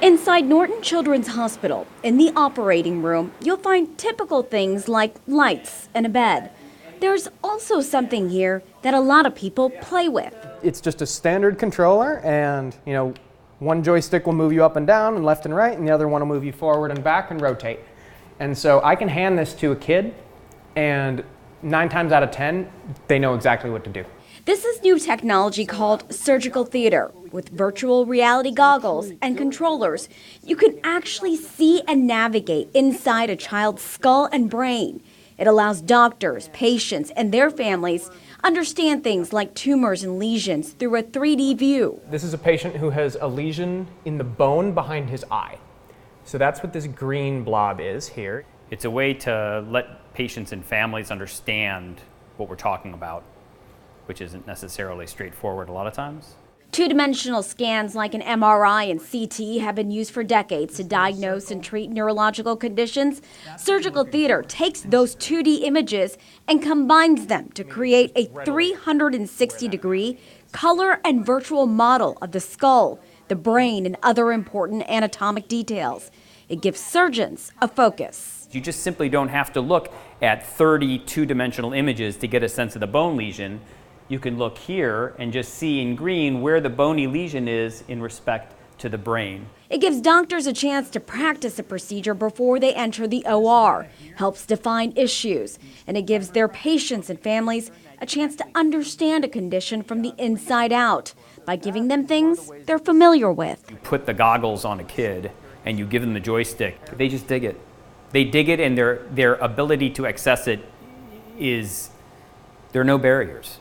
Inside Norton Children's Hospital, in the operating room, you'll find typical things like lights and a bed. There's also something here that a lot of people play with. It's just a standard controller, and one joystick will move you up and down and left and right, and the other one will move you forward and back and rotate. And so I can hand this to a kid, and 9 times out of 10, they know exactly what to do. This is new technology called surgical theater. With virtual reality goggles and controllers, you can actually see and navigate inside a child's skull and brain. It allows doctors, patients, and their families understand things like tumors and lesions through a 3D view. This is a patient who has a lesion in the bone behind his eye. So that's what this green blob is here. It's a way to let patients and families understand what we're talking about, which isn't necessarily straightforward a lot of times. Two-dimensional scans like an MRI and CT have been used for decades to diagnose and treat neurological conditions. Surgical theater takes those 2D images and combines them to create a 360-degree color and virtual model of the skull, the brain, and other important anatomic details. It gives surgeons a focus. You just simply don't have to look at 30 two-dimensional images to get a sense of the bone lesion. You can look here and just see in green where the bony lesion is in respect to the brain. It gives doctors a chance to practice a procedure before they enter the OR, helps define issues, and it gives their patients and families a chance to understand a condition from the inside out by giving them things they're familiar with. You put the goggles on a kid and you give them the joystick, they just dig it. They dig it, and their ability to access it there are no barriers.